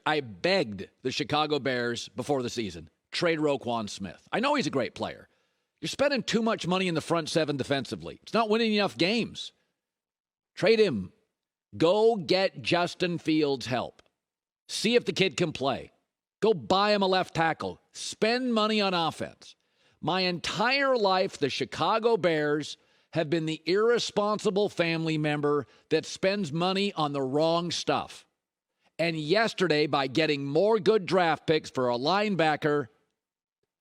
I begged the Chicago Bears before the season, trade Roquan Smith. I know he's a great player. You're spending too much money in the front seven defensively. It's not winning enough games. Trade him. Go get Justin Fields help. See if the kid can play. Go buy him a left tackle. Spend money on offense. My entire life, the Chicago Bears have been the irresponsible family member that spends money on the wrong stuff. And yesterday, by getting more good draft picks for a linebacker,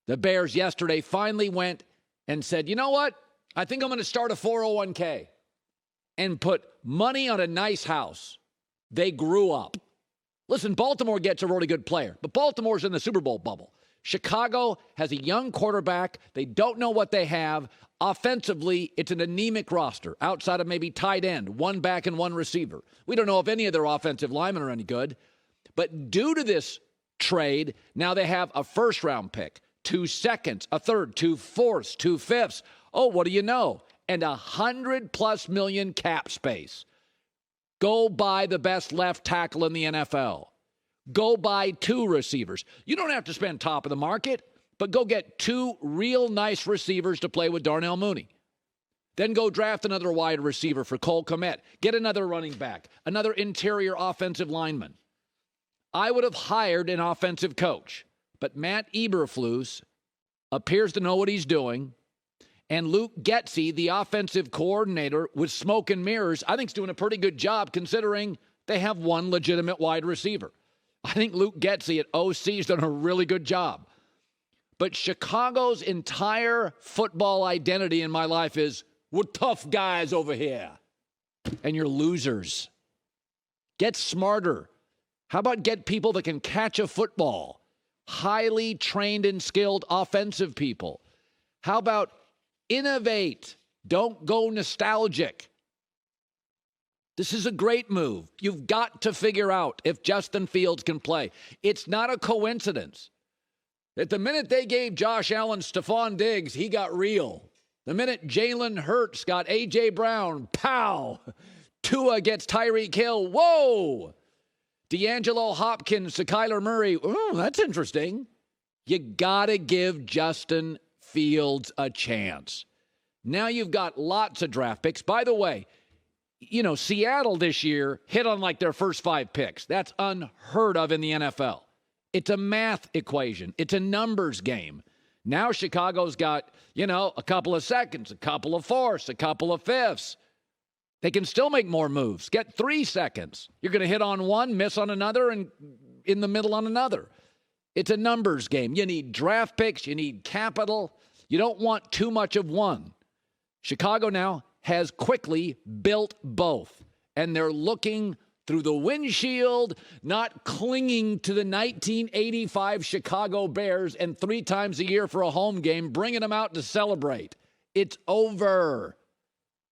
the Bears yesterday finally went and said, you know what? I think I'm going to start a 401k and put money on a nice house. They grew up. Listen, Baltimore gets a really good player, but Baltimore's in the Super Bowl bubble. Chicago has a young quarterback. They don't know what they have. Offensively, it's an anemic roster outside of maybe tight end, one back and one receiver. We don't know if any of their offensive linemen are any good. But due to this trade, now they have a first-round pick, 2 seconds, a third, 2 fourths, 2 fifths. Oh, what do you know? And $100+ million cap space. Go buy the best left tackle in the NFL. Go buy 2 receivers. You don't have to spend top of the market, but go get 2 real nice receivers to play with Darnell Mooney. Then go draft another wide receiver for Cole Kmet. Get another running back, another interior offensive lineman. I would have hired an offensive coach, but Matt Eberflus appears to know what he's doing. And Luke Getsy, the offensive coordinator with smoke and mirrors, I think is doing a pretty good job considering they have one legitimate wide receiver. I think Luke Getsy at OC has done a really good job. But Chicago's entire football identity in my life is, we're tough guys over here. And you're losers. Get smarter. How about get people that can catch a football? Highly trained and skilled offensive people. How about innovate? Don't go nostalgic. This is a great move. You've got to figure out if Justin Fields can play. It's not a coincidence that the minute they gave Josh Allen Stephon Diggs, he got real. The minute Jalen Hurts got A.J. Brown, pow. Tua gets Tyreek Hill, whoa. D'Angelo Hopkins to Kyler Murray, oh, that's interesting. You got to give Justin Fields a chance. Now you've got lots of draft picks. By the way, you know, Seattle this year hit on like their first 5 picks. That's unheard of in the NFL. It's a math equation. It's a numbers game. Now Chicago's got, you know, a couple of seconds, a couple of fourths, a couple of fifths. They can still make more moves. Get 3 seconds. You're going to hit on one, miss on another, and in the middle on another. It's a numbers game. You need draft picks. You need capital. You don't want too much of one. Chicago now has quickly built both, and they're looking through the windshield, not clinging to the 1985 Chicago Bears and 3 times a year for a home game, bringing them out to celebrate. It's over.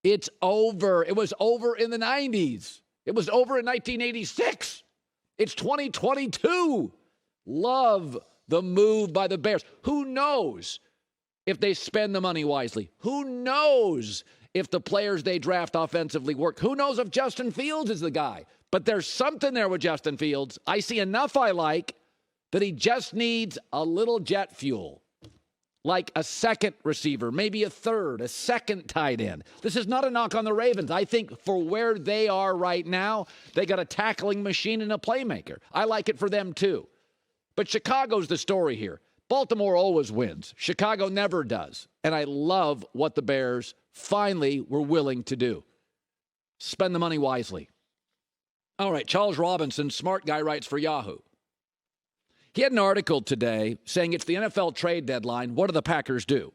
It's over. It was over in the 90s. It was over in 1986. It's 2022. Love the move by the Bears. Who knows if they spend the money wisely? Who knows if the players they draft offensively work? Who knows if Justin Fields is the guy? But there's something there with Justin Fields. I see enough I like that he just needs a little jet fuel, like a second receiver, maybe a third, a second tight end. This is not a knock on the Ravens. I think for where they are right now, they got a tackling machine and a playmaker. I like it for them too. But Chicago's the story here. Baltimore always wins. Chicago never does. And I love what the Bears finally were willing to do. Spend the money wisely. All right, Charles Robinson, smart guy, writes for Yahoo. He had an article today saying it's the NFL trade deadline. What do the Packers do?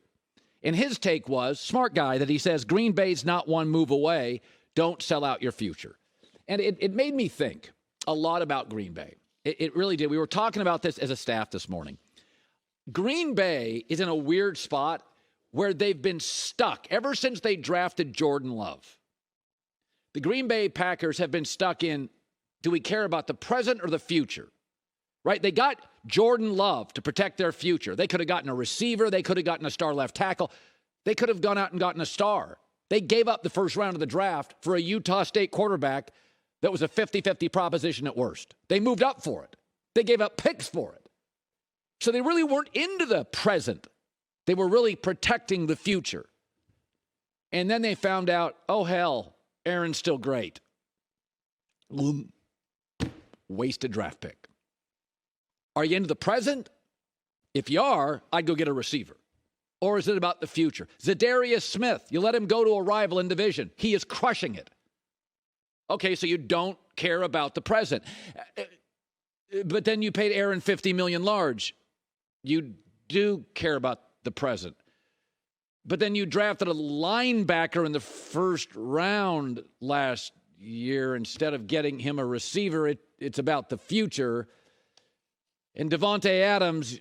And his take was, smart guy, that he says Green Bay's not one move away. Don't sell out your future. And it made me think a lot about Green Bay. It really did. We were talking about this as a staff this morning. Green Bay is in a weird spot where they've been stuck ever since they drafted Jordan Love. The Green Bay Packers have been stuck in, do we care about the present or the future? Right? They got Jordan Love to protect their future. They could have gotten a receiver. They could have gotten a star left tackle. They could have gone out and gotten a star. They gave up the first round of the draft for a Utah State quarterback that was a 50-50 proposition at worst. They moved up for it. They gave up picks for it. So they really weren't into the present. They were really protecting the future. And then they found out, oh, hell, Aaron's still great. Wasted draft pick. Are you into the present? If you are, I'd go get a receiver. Or is it about the future? Zadarius Smith, you let him go to a rival in division. He is crushing it. Okay, so you don't care about the present. But then you paid Aaron $50 million large. You do care about the present. But then you drafted a linebacker in the first round last year instead of getting him a receiver. It's about the future. And Devontae Adams,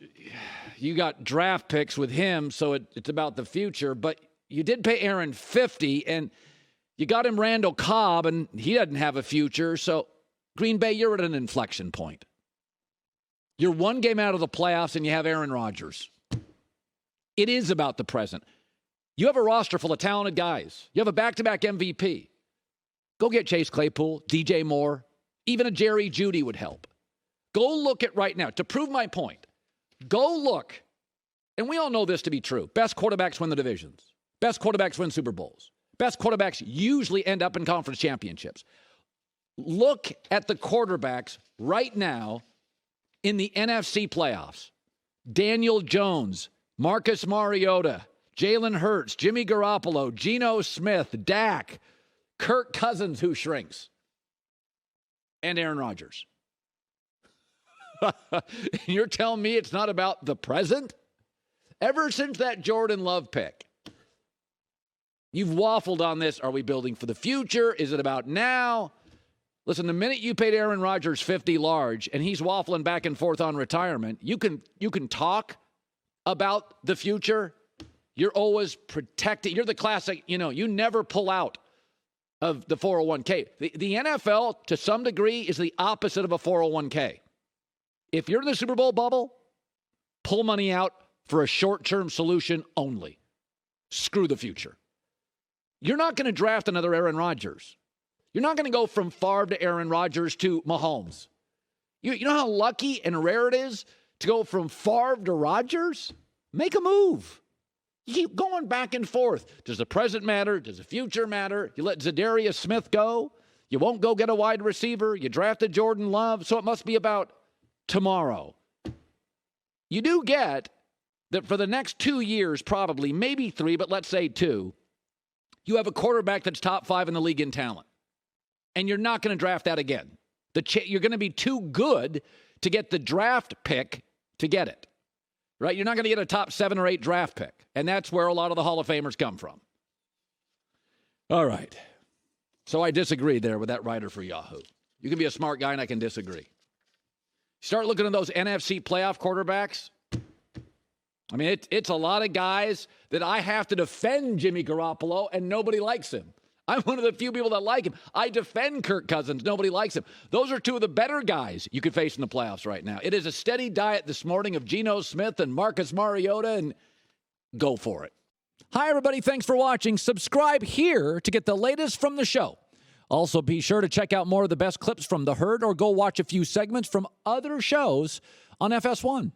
you got draft picks with him, so it's about the future. But you did pay Aaron $50, and you got him Randall Cobb, and he doesn't have a future. So, Green Bay, you're at an inflection point. You're one game out of the playoffs, and you have Aaron Rodgers. It is about the present. You have a roster full of talented guys. You have a back-to-back MVP. Go get Chase Claypool, DJ Moore, even a Jerry Jeudy would help. Go look at right now. To prove my point, go look, and we all know this to be true. Best quarterbacks win the divisions. Best quarterbacks win Super Bowls. Best quarterbacks usually end up in conference championships. Look at the quarterbacks right now in the NFC playoffs. Daniel Jones, Marcus Mariota, Jalen Hurts, Jimmy Garoppolo, Geno Smith, Dak, Kirk Cousins, who shrinks, and Aaron Rodgers. You're telling me it's not about the present? Ever since that Jordan Love pick, you've waffled on this. Are we building for the future? Is it about now? Listen, the minute you paid Aaron Rodgers $50 large and he's waffling back and forth on retirement, you can talk about the future. You're always protected. You're the classic, you never pull out of the 401k. The NFL, to some degree, is the opposite of a 401k. If you're in the Super Bowl bubble, pull money out for a short-term solution only. Screw the future. You're not going to draft another Aaron Rodgers. You're not going to go from Favre to Aaron Rodgers to Mahomes. You know how lucky and rare it is to go from Favre to Rodgers? Make a move. You keep going back and forth. Does the present matter? Does the future matter? You let Zadarius Smith go. You won't go get a wide receiver. You drafted Jordan Love, so it must be about tomorrow. You do get that for the next 2 years, probably, maybe 3, but let's say 2, you have a quarterback that's top 5 in the league in talent. And you're not going to draft that again. You're going to be too good to get the draft pick to get it. Right? You're not going to get a top 7 or 8 draft pick. And that's where a lot of the Hall of Famers come from. All right. So I disagree there with that writer for Yahoo. You can be a smart guy and I can disagree. Start looking at those NFC playoff quarterbacks. I mean, it's a lot of guys that I have to defend Jimmy Garoppolo, and nobody likes him. I'm one of the few people that like him. I defend Kirk Cousins. Nobody likes him. Those are 2 of the better guys you could face in the playoffs right now. It is a steady diet this morning of Geno Smith and Marcus Mariota, and go for it. Hi, everybody. Thanks for watching. Subscribe here to get the latest from the show. Also, be sure to check out more of the best clips from The Herd or go watch a few segments from other shows on FS1.